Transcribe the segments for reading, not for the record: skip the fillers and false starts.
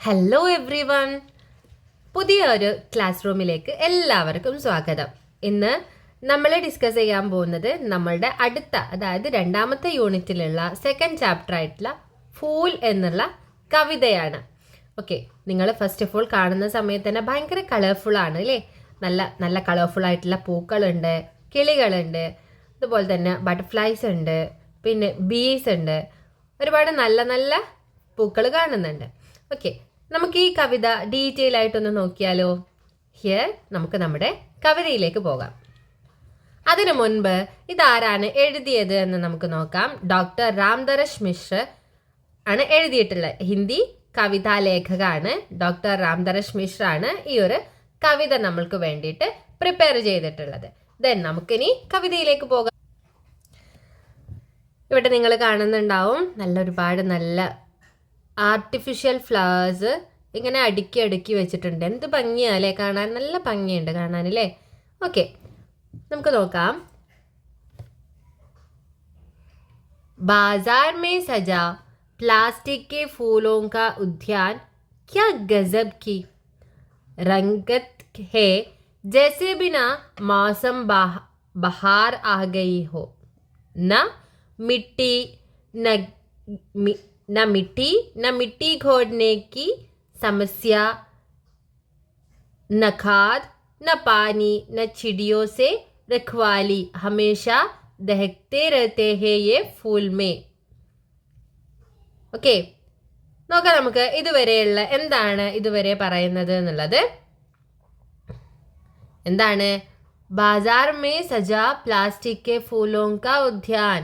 Hello every one, പുതിയ ഒരു class റൂമിലേക്ക് എല്ലാവർക്കും സ്വാഗതം. ഇന്ന് നമ്മൾ ഡിസ്കസ് ചെയ്യാൻ പോകുന്നത് നമ്മളുടെ അടുത്ത, അതായത് രണ്ടാമത്തെ യൂണിറ്റിലുള്ള സെക്കൻഡ് ചാപ്റ്റർ ആയിട്ടുള്ള ഫൂൽ എന്നുള്ള കവിതയാണ്. ഓക്കെ, നിങ്ങൾ ഫസ്റ്റ് ഓഫ് ഓൾ കാണുന്ന സമയത്ത് തന്നെ ഭയങ്കര കളർഫുൾ ആണ് അല്ലേ? നല്ല നല്ല കളർഫുൾ ആയിട്ടുള്ള പൂക്കളുണ്ട്, കിളികളുണ്ട്, അതുപോലെ തന്നെ ബട്ടർഫ്ലൈസ് ഉണ്ട്, പിന്നെ ബീസ് ഉണ്ട്, ഒരുപാട് നല്ല നല്ല പൂക്കൾ കാണുന്നുണ്ട്. ഓക്കെ, നമുക്ക് ഈ കവിത ഡീറ്റെയിൽ ആയിട്ടൊന്ന് നോക്കിയാലോ? ഹിയർ നമുക്ക് നമ്മുടെ കവിതയിലേക്ക് പോകാം. അതിനു മുൻപ് ഇതാരാണ് എഴുതിയത് എന്ന് നമുക്ക് നോക്കാം. ഡോക്ടർ രാംധരഷ് മിശ്ര ആണ് എഴുതിയിട്ടുള്ളത്. ഹിന്ദി കവിതാ ലേഖകമാണ് ഡോക്ടർ രാംധരഷ് മിശ്ര ആണ് ഈ ഒരു കവിത നമ്മൾക്ക് വേണ്ടിയിട്ട് പ്രിപ്പയർ ചെയ്തിട്ടുള്ളത്. ദെൻ നമുക്കിനി കവിതയിലേക്ക് പോകാം. ഇവിടെ നിങ്ങൾ കാണുന്നുണ്ടാവും ഒരുപാട് നല്ല ആർട്ടിഫിഷ്യൽ ഫ്ലവേഴ്സ് ഇങ്ങനെ അടുക്കി അടുക്കി വെച്ചിട്ടുണ്ട്. എന്ത് ഭംഗിയാല്ലേ കാണാൻ, നല്ല ഭംഗിയുണ്ട് കാണാനല്ലേ. ഓക്കെ, നമുക്ക് നോക്കാം. बाजार में सजा प्लास्टिक के फूलों का उद्यान क्या गजब की रंगत है, जैसे बिना मौसम बहार आ गई हो. न मिट्टी न मिट्टी घोड़ने की समस्या, न खाद न पानी न चिड़ियों से रखवाली, हमेशा दहकते रहते हैं ये फूल में. ഓക്കെ, നോക്കാം നമുക്ക് ഇതുവരെയുള്ള എന്താണ് ഇതുവരെ പറയുന്നത് എന്നുള്ളത്. എന്താണ്? ബാസാർ മേ സജാ പ്ലാസ്റ്റിക് കെ ഫൂലോं का ഉദ്യാൻ.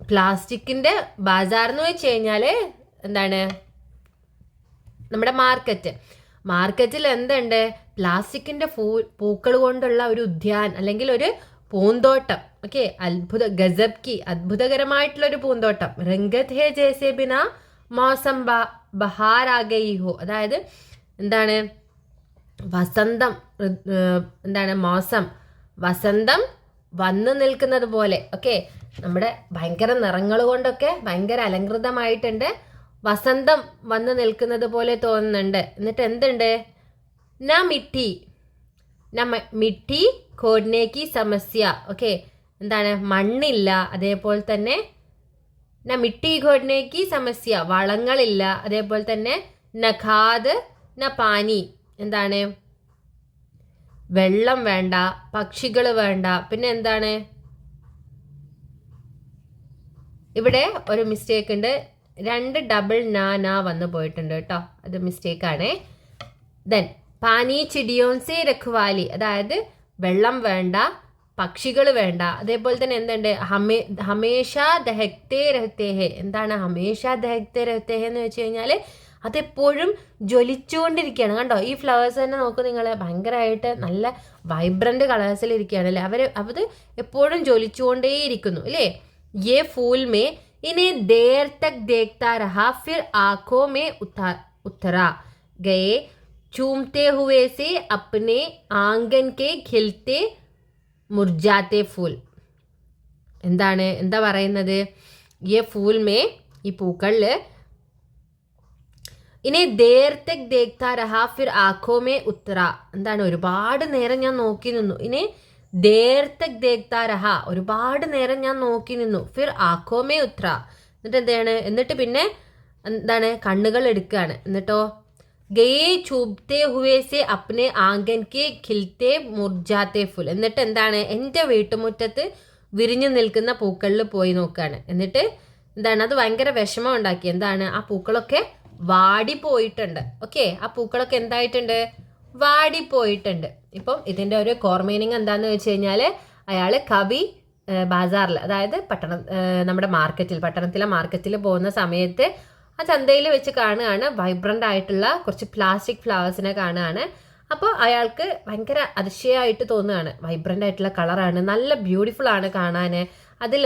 പ്ലാസ്റ്റിക്കിന്റെ ബാസാർ എന്ന് വെച്ച് കഴിഞ്ഞാല് എന്താണ്? നമ്മുടെ മാർക്കറ്റിൽ എന്തുണ്ട്? പ്ലാസ്റ്റിക്കിന്റെ പൂക്കൾ കൊണ്ടുള്ള ഒരു ഉദ്യാൻ അല്ലെങ്കിൽ ഒരു പൂന്തോട്ടം. ഓക്കെ, അത്ഭുതകരമായിട്ടുള്ള ഒരു പൂന്തോട്ടം. രംഗത് ഹേ ജൈസെ ബിന മൗസം ബഹാർ ആ ഗയി ഹോ, അതായത് എന്താണ്? വസന്തം, എന്താണ്? വസന്തം വന്നു നിൽക്കുന്നത് പോലെ. ഓക്കെ, നമ്മുടെ ഭയങ്കര നിറങ്ങൾ കൊണ്ടൊക്കെ ഭയങ്കര അലങ്കൃതമായിട്ടുണ്ട്. വസന്തം വന്നു നിൽക്കുന്നത് പോലെ തോന്നുന്നുണ്ട്. എന്നിട്ട് എന്തുണ്ട്? മിട്ടി ഖോഡ്നേക്കി സമസ്യ. ഓക്കെ, എന്താണ്? മണ്ണില്ല. അതേപോലെ തന്നെ മിട്ടി ഖോഡ്നേക്കി സമസ്യ, വളങ്ങളില്ല. അതേപോലെ തന്നെ ഖാദ് പാനി, എന്താണ്? വെള്ളം വേണ്ട, പക്ഷികൾ വേണ്ട. പിന്നെ എന്താണ്? ഇവിടെ ഒരു മിസ്റ്റേക്ക് ഉണ്ട്. 2 ഡബിൾ നാ വന്നു പോയിട്ടുണ്ട് കേട്ടോ, അത് മിസ്റ്റേക്കാണേ. ദെൻ പാനി ചിടിയോൻസെ രഖ്വാലി, അതായത് വെള്ളം വേണ്ട, പക്ഷികൾ വേണ്ട. അതേപോലെ തന്നെ എന്തുണ്ട്? ഹമേഷ ദഹക്തേ രഹത്തേ ഹെ. എന്താണ് ഹമേഷ ദഹക്തേ രഹത്തേ ഹെ എന്ന് വെച്ച് കഴിഞ്ഞാൽ അതെപ്പോഴും ജ്വലിച്ചുകൊണ്ടിരിക്കുകയാണ്. കണ്ടോ, ഈ ഫ്ലവേഴ്സ് തന്നെ നോക്കൂ നിങ്ങൾ, ഭയങ്കരമായിട്ട് നല്ല വൈബ്രന്റ് കളേഴ്സിലിരിക്കുകയാണ് അല്ലേ. അവർ എപ്പോഴും ജ്വലിച്ചുകൊണ്ടേയിരിക്കുന്നു അല്ലേ. ये फूल में इन्हें देर तक देखता रहा, फिर आंखों में उतरा गए चूमते हुए से अपने आंगन के खिलते मुरझाते फूल. എന്താണ്? എന്താ പറയുന്നത്? ये फूल में, ഈ പൂക്കളില് ഇനി there Tak ദേഖ്താ രഹാ fir ആഖോ may Uthara, എന്താണ്? ഒരുപാട് നേരം ഞാൻ നോക്കി നിന്നു. ഇനി ദേർ തക് ദേഖ്താ രഹാ, ഒരുപാട് നേരം ഞാൻ നോക്കി നിന്നു. ഫിർ ആഖോ മേ ഉത്തറ, എന്നിട്ട് എന്താണ്? എന്നിട്ട് പിന്നെ എന്താണ്? കണ്ണുകൾ എടുക്കുകയാണ്. എന്നിട്ടോ ഗയേ ചൂബ്തേ ഹുവേ സെ അപ്നെ ആംഗൻ കെ ഖിൽത്തെ മുർജാത്തെ ഫുൽ, എന്നിട്ട് എന്താണ്? എൻ്റെ വീട്ടുമുറ്റത്ത് വിരിഞ്ഞു നിൽക്കുന്ന പൂക്കളിൽ പോയി നോക്കുകയാണ്. എന്നിട്ട് എന്താണ്? അത് ഭയങ്കര വിഷമം ഉണ്ടാക്കി. എന്താണ്? ആ പൂക്കളൊക്കെ വാടിപ്പോയിട്ടുണ്ട്. ഓക്കെ, ആ പൂക്കളൊക്കെ എന്തായിട്ടുണ്ട്? വാടിപ്പോയിട്ടുണ്ട്. ഇപ്പം ഇതിന്റെ ഒരു കോർ മീനിങ് എന്താന്ന് വെച്ച് കഴിഞ്ഞാൽ, കവി ബാസാറിൽ, അതായത് നമ്മുടെ പട്ടണത്തിലെ മാർക്കറ്റിൽ പോകുന്ന സമയത്ത് ആ ചന്തയിൽ വെച്ച് കാണുകയാണ് വൈബ്രന്റ് ആയിട്ടുള്ള കുറച്ച് പ്ലാസ്റ്റിക് ഫ്ലവേഴ്സിനെ കാണുകയാണ്. അപ്പോൾ അയാൾക്ക് ഭയങ്കര അതിശയമായിട്ട് തോന്നുകയാണ്. വൈബ്രന്റ് ആയിട്ടുള്ള കളറാണ്, നല്ല ബ്യൂട്ടിഫുൾ ആണ് കാണാൻ. അതിൽ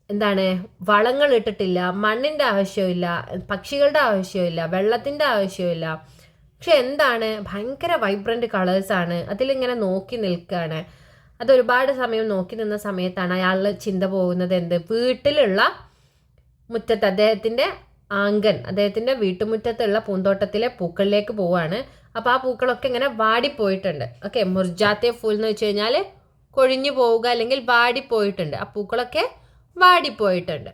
എന്താണ്? വളങ്ങൾ ഇട്ടിട്ടില്ല, മണ്ണിന്റെ ആവശ്യമില്ല, പക്ഷികളുടെ ആവശ്യമില്ല, വെള്ളത്തിന്റെ ആവശ്യമില്ല. പക്ഷെ എന്താണ്? ഭയങ്കര വൈബ്രന്റ് കളേഴ്സാണ്. അതിലിങ്ങനെ നോക്കി നിൽക്കുകയാണ്. അതൊരുപാട് സമയം നോക്കി നിന്ന സമയത്താണ് അയാളുടെ ചിന്ത പോകുന്നത് വീട്ടിലുള്ള മുറ്റത്ത് അദ്ദേഹത്തിൻ്റെ ആങ്കൻ, അദ്ദേഹത്തിൻ്റെ വീട്ടുമുറ്റത്തുള്ള പൂന്തോട്ടത്തിലെ പൂക്കളിലേക്ക് പോവാണ്. അപ്പോൾ ആ പൂക്കളൊക്കെ ഇങ്ങനെ വാടിപ്പോയിട്ടുണ്ട്. ഓക്കെ, മുർജാത്തെ ഫൂൽ എന്ന് വെച്ച് കഴിഞ്ഞാൽ കൊഴിഞ്ഞു പോവുക അല്ലെങ്കിൽ വാടിപ്പോയിട്ടുണ്ട്. ആ പൂക്കളൊക്കെ വാടിപ്പോയിട്ടുണ്ട്.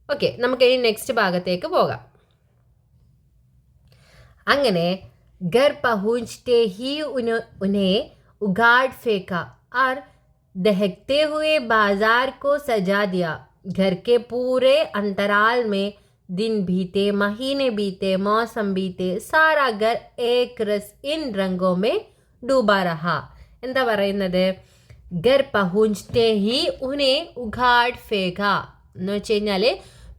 ഓക്കെ, നമുക്ക് ഇനി നെക്സ്റ്റ് ഭാഗത്തേക്ക് പോകാം. അങ്ങനെ घर पहुंचते ही उन्हें उगाड़ फेंका और दहकते हुए बाजार को सजा दिया. घर के पूरे अंतराल में दिन बीते, महीने बीते, मौसम बीते, सारा घर एक रस इन रंगों में डूबा रहा. എന്താ പറയുന്നത്? घर पहुंचते ही उन्हें उगाड़ फेंका എന്ന് വെച്ച് കഴിഞ്ഞാൽ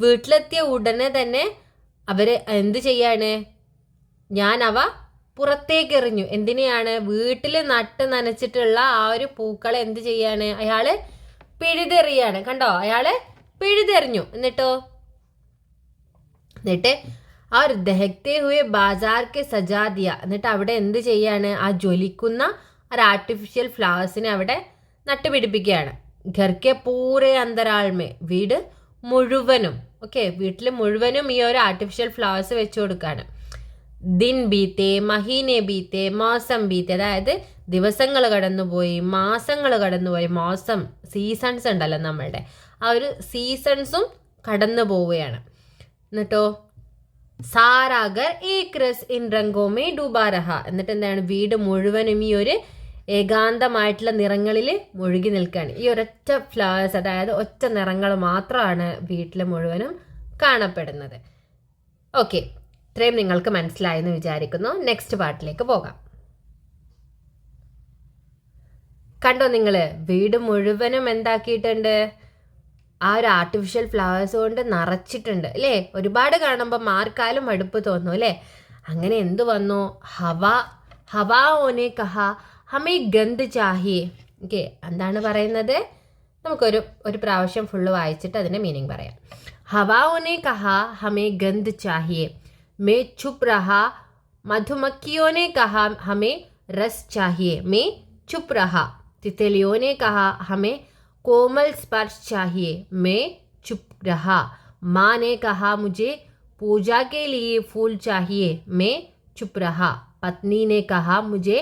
വീട്ടിലെത്തിയ ഉടനെ തന്നെ അവർ എന്ത് ചെയ്യാണ്? ഞാൻ അവ പുറത്തേക്ക് എറിഞ്ഞു. എന്തിനെയാണ്? വീട്ടിൽ നട്ട് നനച്ചിട്ടുള്ള ആ ഒരു പൂക്കളെ എന്ത് ചെയ്യാണ്? അയാള് പിഴുതെറിയാണ്. കണ്ടോ? അയാള് പിഴുതെറിഞ്ഞു. എന്നിട്ട് ആ ഒരു ദഹക്തേ ഹുയെ ബാജാർക്ക് സജാ ദിയ. എന്നിട്ട് അവിടെ എന്ത് ചെയ്യാണ്? ആ ജ്വലിക്കുന്ന ഒരു ആർട്ടിഫിഷ്യൽ ഫ്ലവേഴ്സിനെ അവിടെ നട്ടുപിടിപ്പിക്കുകയാണ്. ഘർക്കെ പൂരെ അന്തരാൾമേ, വീട് മുഴുവനും. ഓക്കെ, വീട്ടിൽ മുഴുവനും ഈ ഒരു ആർട്ടിഫിഷ്യൽ ഫ്ലവേഴ്സ് വെച്ചു കൊടുക്കുകയാണ്. ദിൻ ബീത്തെ, മഹീനെ ബീത്തെ, മാസം ബീത്തെ, അതായത് ദിവസങ്ങൾ കടന്നുപോയി, മാസങ്ങൾ കടന്നുപോയി. മാസം സീസൺസ് ഉണ്ടല്ലോ നമ്മളുടെ, ആ ഒരു സീസൺസും കടന്നു പോവുകയാണ്. എന്നിട്ടോ സാരാഗർ ഏക് രസ് ഇൻ രംഗോമേ ഡൂബാരഹ. എന്നിട്ട് എന്താണ്? വീട് മുഴുവനും ഈ ഒരു ഏകാന്തമായിട്ടുള്ള നിറങ്ങളിൽ മുഴുകി നിൽക്കുകയാണ്. ഈ ഒരൊറ്റ ഫ്ലവേഴ്സ്, അതായത് ഒറ്റ നിറങ്ങൾ മാത്രമാണ് വീട്ടിൽ മുഴുവനും കാണപ്പെടുന്നത്. ഓക്കെ, ഇത്രയും നിങ്ങൾക്ക് മനസ്സിലായെന്ന് വിചാരിക്കുന്നു. നെക്സ്റ്റ് പാർട്ടിലേക്ക് പോകാം. കണ്ടോ നിങ്ങൾ? വീട് മുഴുവനും എന്താക്കിയിട്ടുണ്ട്? ആ ഒരു ആർട്ടിഫിഷ്യൽ ഫ്ലവേഴ്സ് കൊണ്ട് നിറച്ചിട്ടുണ്ട് അല്ലേ? ഒരുപാട് കാണുമ്പോൾ മാർക്കാലും മടുപ്പ് തോന്നും അല്ലേ? അങ്ങനെ എന്തു വന്നു? ഹവാ ഓനെ കഹ ഹമേ ഗന്ധ് ചാഹിയേ. ഓക്കെ, എന്താണ് പറയുന്നത്? നമുക്കൊരു പ്രാവശ്യം ഫുള്ള് വായിച്ചിട്ട് അതിൻ്റെ മീനിങ് പറയാം. ഹവാ ഓനെ കഹ ഹമേ ഗന്ധ് ചാഹിയേ, मैं चुप रहा. मधुमक्खियों ने कहा हमें रस चाहिए, मैं चुप रहा. तितलियों ने कहा हमें कोमल स्पर्श चाहिए, मैं चुप रहा. माँ ने कहा मुझे पूजा के लिए फूल चाहिए, मैं चुप रहा. पत्नी ने कहा मुझे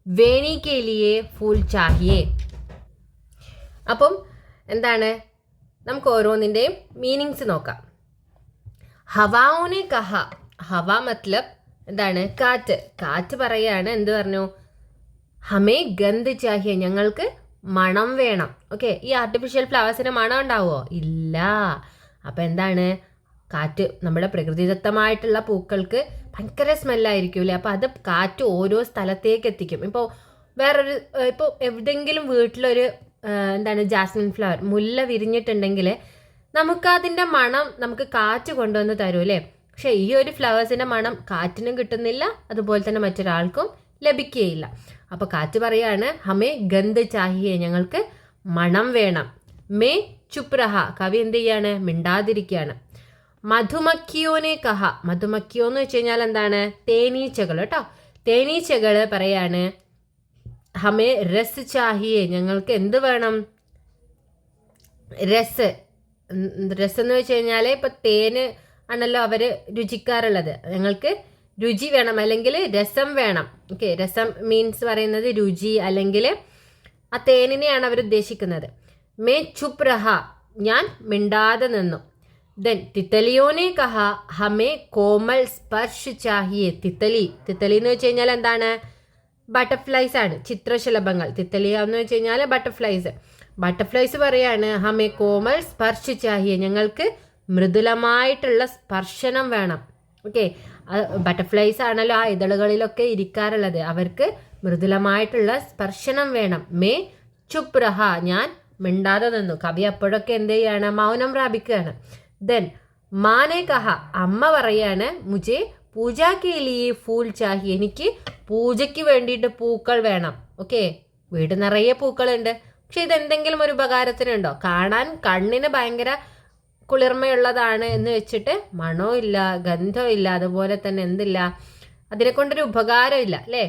वेणी के लिए फूल चाहिए. അപ്പം എന്താണ്? നമുക്ക് ഓരോന്നിൻ്റെയും മീനിങ്സ് നോക്കാം. ഹവാओने कहा, ഹവ മത്ലബ് എന്താണ്? കാറ്റ്. കാറ്റ് പറയാണ്, എന്ത് പറഞ്ഞു? ഹമേ ഗന്ധ് ചാഹിയെ, ഞങ്ങൾക്ക് മണം വേണം. ഓക്കെ, ഈ ആർട്ടിഫിഷ്യൽ ഫ്ലവേഴ്സിന് മണം ഉണ്ടാവുമോ? ഇല്ല. അപ്പം എന്താണ്? കാറ്റ് നമ്മുടെ പ്രകൃതിദത്തമായിട്ടുള്ള പൂക്കൾക്ക് ഭയങ്കര സ്മെല്ലായിരിക്കും. അപ്പം അത് കാറ്റ് ഓരോ സ്ഥലത്തേക്ക് എത്തിക്കും. ഇപ്പോൾ ഇപ്പോൾ എവിടെയെങ്കിലും വീട്ടിലൊരു എന്താണ് ജാസ്മിൻ ഫ്ലവർ, മുല്ല വിരിഞ്ഞിട്ടുണ്ടെങ്കിൽ നമുക്കതിൻ്റെ മണം നമുക്ക് കാറ്റ് കൊണ്ടുവന്ന് തരും അല്ലേ? പക്ഷെ ഈ ഒരു ഫ്ലവേഴ്സിൻ്റെ മണം കാറ്റിനും കിട്ടുന്നില്ല, അതുപോലെ തന്നെ മറ്റൊരാൾക്കും ലഭിക്കുകയില്ല. അപ്പോൾ കാറ്റ് പറയാണ് ഹമേ ഗന്ധ് ചാഹിയെ, ഞങ്ങൾക്ക് മണം വേണം. മേ ചുപ് രഹ, കവി എന്ത് ചെയ്യാണ്? മിണ്ടാതിരിക്കുകയാണ്. മധുമക്കിയോനെ കഹ, മധുമക്കിയോ എന്ന് വെച്ച് കഴിഞ്ഞാൽ എന്താണ്? തേനീച്ചകൾ കേട്ടോ. തേനീച്ചകൾ പറയാണ് ഹമേ രസ് ചാഹിയെ, ഞങ്ങൾക്ക് എന്ത് വേണം? രസ് എന്ന് വെച്ച് കഴിഞ്ഞാൽ ഇപ്പം തേന് ആണല്ലോ അവർ രുചിക്കാറുള്ളത്. ഞങ്ങൾക്ക് രുചി വേണം, അല്ലെങ്കിൽ രസം വേണം. ഓക്കെ, രസം മീൻസ് പറയുന്നത് രുചി, അല്ലെങ്കിൽ ആ തേനിനെയാണ് അവർ ഉദ്ദേശിക്കുന്നത്. മേ ചുപ് രഹ, ഞാൻ മിണ്ടാതെ നിന്നു. ദെൻ തിത്തലിയോനെ കഹ ഹമേ കോമൽ സ്പർശ് ചാഹിയെ. തിത്തലി എന്ന് വെച്ച് കഴിഞ്ഞാൽ എന്താണ്? ബട്ടർഫ്ലൈസ് ആണ്, ചിത്രശലഭങ്ങൾ. തിത്തലിയ എന്ന് വെച്ച് കഴിഞ്ഞാൽ ബട്ടർഫ്ലൈസ് പറയാണ് ഹമേ കോമൽ സ്പർശ് ചാഹിയെ, ഞങ്ങൾക്ക് മൃദുലമായിട്ടുള്ള സ്പർശനം വേണം. ഓക്കെ, ബട്ടർഫ്ലൈസ് ആണല്ലോ ആ ഇതളുകളിലൊക്കെ ഇരിക്കാറുള്ളത്, അവർക്ക് മൃദുലമായിട്ടുള്ള സ്പർശനം വേണം. മേ ചുപ് രഹ, ഞാൻ മിണ്ടാതെ നിന്നു. കവി അപ്പോഴൊക്കെ എന്ത് ചെയ്യാണ്? മൗനം പ്രാപിക്കുകയാണ്. ദെൻ മാനെ കഹ, അമ്മ പറയാണ് മുझे പൂജാ കെ ലിയേ ഫൂൽ ചാഹിയെ, എനിക്ക് പൂജയ്ക്ക് വേണ്ടിയിട്ട് പൂക്കൾ വേണം. ഓക്കെ, വീട് നിറയെ പൂക്കളുണ്ട്, പക്ഷെ ഇതെന്തെങ്കിലും ഒരു ഉപകാരത്തിനുണ്ടോ? കാണാൻ കണ്ണിന് ഭയങ്കര കുളിർമയുള്ളതാണ് എന്ന് വെച്ചിട്ട് മണവും ഇല്ല, ഗന്ധവും ഇല്ല, അതുപോലെ തന്നെ എന്തില്ല, അതിനെ കൊണ്ടൊരു ഉപകാരം ഇല്ല അല്ലേ?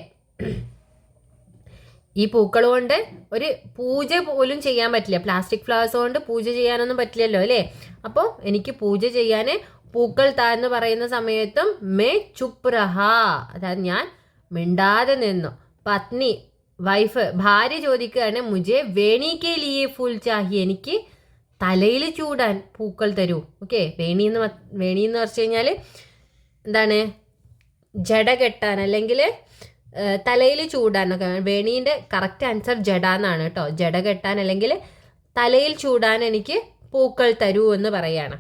ഈ പൂക്കൾ കൊണ്ട് ഒരു പൂജ പോലും ചെയ്യാൻ പറ്റില്ല. പ്ലാസ്റ്റിക് ഫ്ലവേഴ്സ് കൊണ്ട് പൂജ ചെയ്യാനൊന്നും പറ്റില്ലല്ലോ അല്ലേ. അപ്പോൾ എനിക്ക് പൂജ ചെയ്യാൻ പൂക്കൾ താ എന്ന് പറയുന്ന സമയത്തും മേ ചുപ്പ് രഹാ, അതായത് ഞാൻ മിണ്ടാതെ നിന്നു. പത്നി വൈഫ് ഭാര്യ ചോദിക്കുകയാണ് മുജെ വേണി കെ ലിയേ ഫൂൽ ചാഹിയെ, എനിക്ക് തലയിൽ ചൂടാൻ പൂക്കൾ തരൂ. ഓക്കെ, വേണി എന്ന് വെച്ച് കഴിഞ്ഞാൽ എന്താണ്, ജട കെട്ടാൻ അല്ലെങ്കിൽ തലയിൽ ചൂടാനൊക്കെ. വേണീൻ്റെ കറക്റ്റ് ആൻസർ ജഡ എന്നാണ് കേട്ടോ. ജട കെട്ടാൻ അല്ലെങ്കിൽ തലയിൽ ചൂടാൻ എനിക്ക് പൂക്കൾ തരൂ എന്ന് പറയാണ്.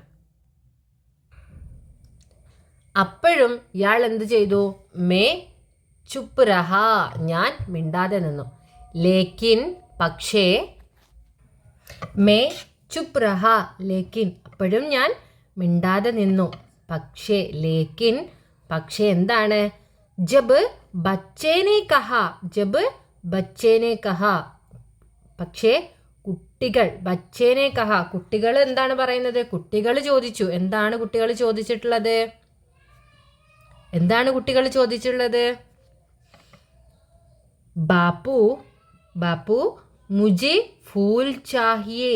അപ്പോഴും ഇയാൾ എന്ത് ചെയ്തു? മേ ചുപ്പ് രഹാ, ഞാൻ മിണ്ടാതെ നിന്നു. ലേക്കിൻ പക്ഷേ, മേ ചുപ്പ് രഹാ ലേക്കിൻ, അപ്പോഴും ഞാൻ മിണ്ടാതെ നിന്നു. പക്ഷേ ലേക്കിൻ, പക്ഷേ എന്താണ്? ജബ് ബച്ചേനെ കഹാ, ജബ് ബച്ചേനെ കഹാ, പക്ഷേ കുട്ടികൾ, ബച്ചേനെ കഹാ, കുട്ടികൾ എന്താണ് പറയുന്നത്? കുട്ടികൾ ചോദിച്ചു. എന്താണ് കുട്ടികൾ ചോദിച്ചിട്ടുള്ളത്? എന്താണ് കുട്ടികൾ ചോദിച്ചിട്ടുള്ളത്? ബാപ്പു ബാപ്പു മുझे ഫൂൽ ചാഹിയേ,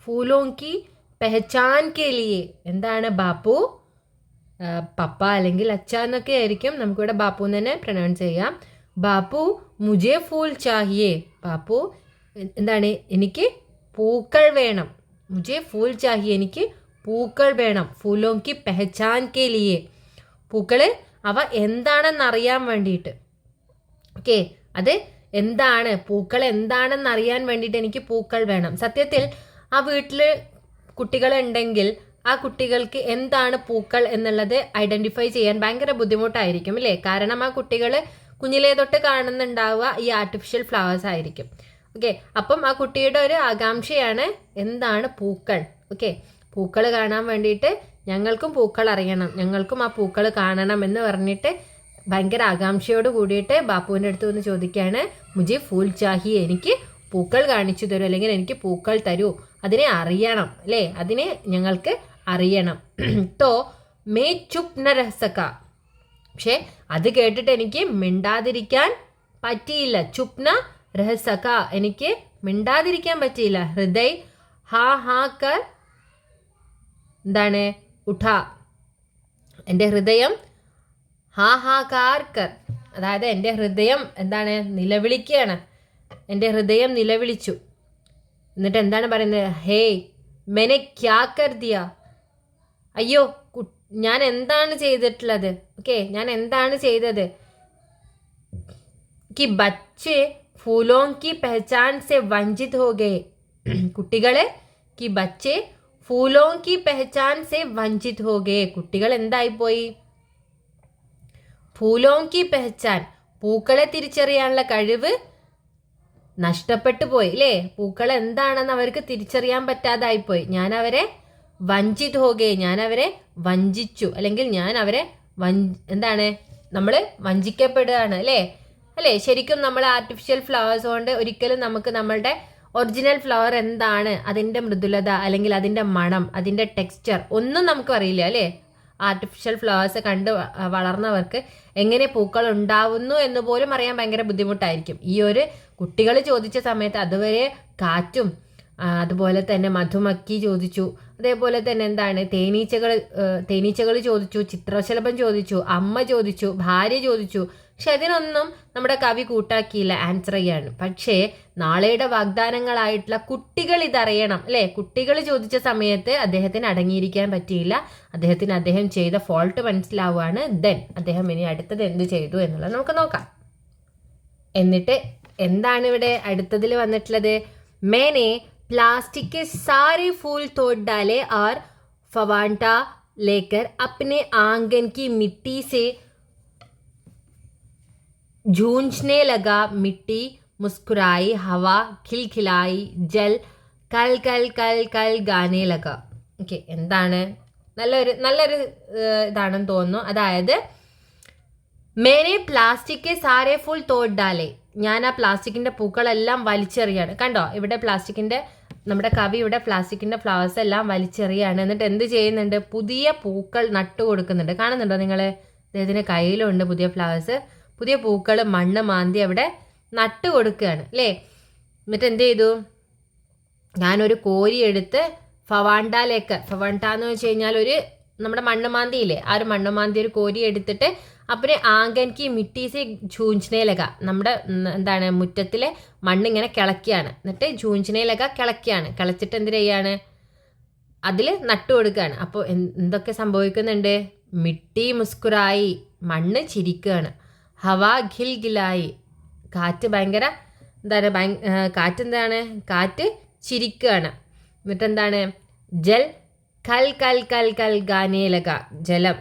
ഫൂലോं की पहचान के लिए. എന്താണ് ബാപ്പു? പപ്പ അല്ലെങ്കിൽ അച്ഛ എന്നൊക്കെ ആയിരിക്കും, നമുക്കിവിടെ ബാപ്പു എന്ന് തന്നെ പ്രൊനൗൺസ് ചെയ്യാം. ബാപ്പു മുझे ഫൂൽ ചാഹിയേ, ബാപ്പു എന്താണ്? എനിക്ക് പൂക്കൾ വേണം. മുझे ഫൂൽ ചാഹിയേ, എനിക്ക് പൂക്കൾ വേണം. ഫൂലോं की पहचान के लिए, പൂക്കൾ അവ എന്താണെന്നറിയാൻ വേണ്ടിയിട്ട്. ഓക്കെ, അത് എന്താണ്, പൂക്കൾ എന്താണെന്ന് അറിയാൻ വേണ്ടിയിട്ട് എനിക്ക് പൂക്കൾ വേണം. സത്യത്തിൽ ആ വീട്ടിൽ കുട്ടികളുണ്ടെങ്കിൽ ആ കുട്ടികൾക്ക് എന്താണ് പൂക്കൾ എന്നുള്ളത് ഐഡൻറ്റിഫൈ ചെയ്യാൻ ഭയങ്കര ബുദ്ധിമുട്ടായിരിക്കും അല്ലേ. കാരണം ആ കുട്ടികൾ കുഞ്ഞിലേ തൊട്ട് കാണുന്നുണ്ടാവുക ഈ ആർട്ടിഫിഷ്യൽ ഫ്ലവേഴ്സ് ആയിരിക്കും. ഓക്കെ, അപ്പം ആ കുട്ടിയുടെ ഒരു ആകാംക്ഷയാണ് എന്താണ് പൂക്കൾ. ഓക്കെ, പൂക്കൾ കാണാൻ വേണ്ടിയിട്ട് ഞങ്ങൾക്കും പൂക്കൾ അറിയണം, ഞങ്ങൾക്കും ആ പൂക്കൾ കാണണം എന്ന് പറഞ്ഞിട്ട് ഭയങ്കര ആകാംക്ഷയോട് കൂടിയിട്ട് ബാപ്പുവിൻ്റെ അടുത്ത് വന്ന് ചോദിക്കുകയാണ് മുझे ഫൂൽ ചാഹിയെ, എനിക്ക് പൂക്കൾ കാണിച്ചു തരൂ, അല്ലെങ്കിൽ എനിക്ക് പൂക്കൾ തരൂ, അതിനെ അറിയണം അല്ലേ, അതിനെ ഞങ്ങൾക്ക് അറിയണം. തോ മേ ചുപ് ന രഹ സക, പക്ഷെ അത് കേട്ടിട്ട് എനിക്ക് മിണ്ടാതിരിക്കാൻ പറ്റിയില്ല. ചുപ് ന രഹ സക, എനിക്ക് മിണ്ടാതിരിക്കാൻ പറ്റിയില്ല. ഹൃദയ് ഹാ ഹാ കർ എന്താണ് ഉഠ, എൻ്റെ ഹൃദയം ഹാ ഹാ കാർ കർ, അതായത് എൻ്റെ ഹൃദയം എന്താണ് നിലവിളിക്കുകയാണ്. എൻ്റെ ഹൃദയം നിലവിളിച്ചു. എന്നിട്ട് എന്താണ് പറയുന്നത്? ഹേയ് മെനെ ക്യാ കർ ദിയ, അയ്യോ ഞാൻ എന്താണ് ചെയ്തിട്ടുള്ളത്? ഓക്കെ, ഞാൻ എന്താണ് ചെയ്തത്? कि बच्चे फूलों की पहचान से वंचित हो गए, കുട്ടികളെ कि बच्चे फूलों की पहचान से वंचित हो गए, കുട്ടികൾ എന്തായിപ്പോയി? ഫൂലോं की पहचान, പൂക്കളെ തിരിച്ചറിയാനുള്ള കഴിവ് നഷ്ടപ്പെട്ടു പോയി അല്ലേ. പൂക്കൾ എന്താണെന്ന് അവർക്ക് തിരിച്ചറിയാൻ പറ്റാതായിപ്പോയി. ഞാൻ അവരെ വഞ്ചിത് ഹോകെ, ഞാൻ അവരെ വഞ്ചിച്ചു, അല്ലെങ്കിൽ ഞാൻ അവരെ എന്താണ് നമ്മൾ വഞ്ചിക്കപ്പെടുകയാണ് അല്ലേ. അല്ലേ, ശരിക്കും നമ്മൾ ആർട്ടിഫിഷ്യൽ ഫ്ലവേഴ്സ് കൊണ്ട് ഒരിക്കലും നമുക്ക് നമ്മളുടെ ഒറിജിനൽ ഫ്ലവർ എന്താണ്, അതിൻ്റെ മൃദുലത അല്ലെങ്കിൽ അതിൻ്റെ മണം, അതിൻ്റെ ടെക്സ്ചർ ഒന്നും നമുക്ക് അറിയില്ല അല്ലേ. ആർട്ടിഫിഷ്യൽ ഫ്ലവേഴ്സ് കണ്ട് വളർന്നവർക്ക് എങ്ങനെ പൂക്കൾ ഉണ്ടാവുന്നു എന്ന് പോലും അറിയാൻ ഭയങ്കര ബുദ്ധിമുട്ടായിരിക്കും. ഈ ഒരു കുട്ടികൾ ചോദിച്ച സമയത്ത് അതുവരെ കാറ്റും അതുപോലെ തന്നെ മധുമക്കി ചോദിച്ചു, അതേപോലെ തന്നെ എന്താണ് തേനീച്ചകൾ ചോദിച്ചു, ചിത്രശലഭം ചോദിച്ചു, അമ്മ ചോദിച്ചു, ഭാര്യ ചോദിച്ചു. പക്ഷെ അതിനൊന്നും നമ്മുടെ കവി കൂട്ടാക്കിയില്ല ആൻസർ ചെയ്യാൻ. പക്ഷേ നാളെയുടെ വാഗ്ദാനങ്ങളായിട്ടുള്ള കുട്ടികൾ ഇതറിയണം അല്ലേ. കുട്ടികൾ ചോദിച്ച സമയത്ത് അദ്ദേഹത്തിന് അടങ്ങിയിരിക്കാൻ പറ്റിയില്ല. അദ്ദേഹം ചെയ്ത ഫോൾട്ട് മനസ്സിലാവുകയാണ്. ദെൻ അദ്ദേഹം ഇനി അടുത്തത് എന്ത് ചെയ്തു എന്നുള്ളത് നമുക്ക് നോക്കാം. എന്നിട്ട് എന്താണ് ഇവിടെ അടുത്തതിൽ വന്നിട്ടുള്ളത്? മേനെ प्लास्टिक के सारे फूल तोड़ डाले और फवांटा लेकर अपने आंगन की मिट्टी से झूंझने लगा. मिट्टी मुस्कुराई, हवा खिलखिलाई, जल कल कल कल कल गाने लगा. ഓക്കെ, എന്താണ് നല്ലൊരു ഇതാണെന്ന് തോന്നുന്നു. അതായത് മേനെ പ്ലാസ്റ്റിക് സാരേ ഫുൾ തോട് ഡാലേ, ഞാൻ ആ പ്ലാസ്റ്റിക്കിൻ്റെ പൂക്കളെല്ലാം വലിച്ചെറിയാണ്. കണ്ടോ, ഇവിടെ പ്ലാസ്റ്റിക്കിൻ്റെ നമ്മുടെ കവി ഇവിടെ പ്ലാസ്റ്റിക്കിൻ്റെ ഫ്ലവേഴ്സ് എല്ലാം വലിച്ചെറിയാണ്. എന്നിട്ട് എന്ത് ചെയ്യുന്നുണ്ട്? പുതിയ പൂക്കൾ നട്ടു കൊടുക്കുന്നുണ്ട്. കാണുന്നുണ്ടോ നിങ്ങൾ? അദ്ദേഹത്തിൻ്റെ കയ്യിലുണ്ട് പുതിയ ഫ്ലവേഴ്സ്, പുതിയ പൂക്കൾ മണ്ണ് മാന്തി അവിടെ നട്ട് കൊടുക്കുകയാണ് അല്ലേ. എന്നിട്ട് എന്ത് ചെയ്തു, ഞാനൊരു കോരി എടുത്ത് ഫവാണ്ട എന്ന് വെച്ച് കഴിഞ്ഞാൽ ഒരു നമ്മുടെ മണ്ണുമാന്തിയില്ലേ, ആ ഒരു മണ്ണുമാന്തി ഒരു കോരി എടുത്തിട്ട് അപ്പനെ ആങ്കൻക്ക് മിട്ടി സെ ജൂഞ്ചിനെ ലഗ, നമ്മുടെ എന്താണ് മുറ്റത്തിലെ മണ്ണിങ്ങനെ കിളക്കുകയാണ്. എന്നിട്ട് ജൂഞ്ചിനെ ലഗ കിളക്കുകയാണ്. കിളച്ചിട്ട് എന്ത് ചെയ്യാണ്, അതിൽ നട്ടു കൊടുക്കുകയാണ്. അപ്പോൾ എന്തൊക്കെ സംഭവിക്കുന്നുണ്ട്, മിട്ടി മുസ്കുറായി, മണ്ണ് ചിരിക്കുകയാണ്. ഹവ ഖിൽ ഗിലായി, കാറ്റ് ഭയങ്കര എന്താണ് കാറ്റ് ചിരിക്കുകയാണ്. എന്നിട്ട് എന്താണ്, ജൽ കൽ കൽ കൽ കൽ ഗാനേലക, ജലം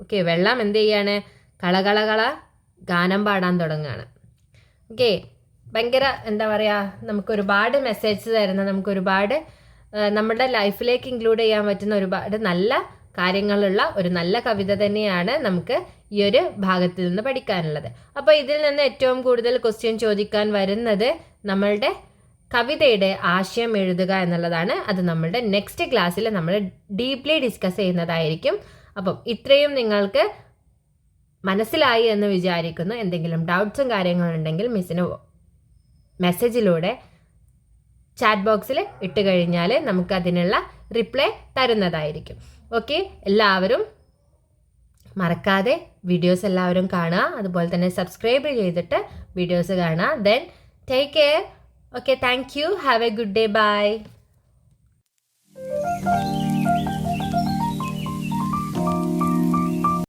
ഓക്കെ വെള്ളം എന്ത് ചെയ്യാണ്, കള ഗാനം പാടാൻ തുടങ്ങുകയാണ്. ഓക്കെ, ഭയങ്കര എന്താ പറയുക, നമുക്കൊരുപാട് മെസ്സേജ് തരുന്ന, നമുക്കൊരുപാട് നമ്മുടെ ലൈഫിലേക്ക് ഇൻക്ലൂഡ് ചെയ്യാൻ പറ്റുന്ന ഒരുപാട് നല്ല കാര്യങ്ങളുള്ള ഒരു നല്ല കവിത തന്നെയാണ് നമുക്ക് ഈ ഒരു ഭാഗത്തിൽ നിന്ന് പഠിക്കാനുള്ളത്. അപ്പോൾ ഇതിൽ നിന്ന് ഏറ്റവും കൂടുതൽ ക്വസ്റ്റ്യൻ ചോദിക്കാൻ വരുന്നത് നമ്മളുടെ കവിതയുടെ ആശയം എഴുതുക എന്നുള്ളതാണ്. അത് നമ്മളുടെ നെക്സ്റ്റ് ക്ലാസ്സിൽ നമ്മൾ ഡീപ്ലി ഡിസ്കസ് ചെയ്യുന്നതായിരിക്കും. അപ്പം ഇത്രയും നിങ്ങൾക്ക് മനസ്സിലായി എന്ന് വിചാരിക്കുന്നു. എന്തെങ്കിലും ഡൗട്ട്സും കാര്യങ്ങളുണ്ടെങ്കിൽ മിസ്സിന് മെസ്സേജിലൂടെ ചാറ്റ് ബോക്സിൽ ഇട്ട് കഴിഞ്ഞാൽ നമുക്ക് അതിനുള്ള റിപ്ലൈ തരുന്നതായിരിക്കും. ഓക്കെ, എല്ലാവരും മറക്കാതെ വീഡിയോസ് എല്ലാവരും കാണുക, അതുപോലെ തന്നെ സബ്സ്ക്രൈബ് ചെയ്തിട്ട് വീഡിയോസ് കാണുക. Then take care. Okay, thank you. Have a good day. Bye.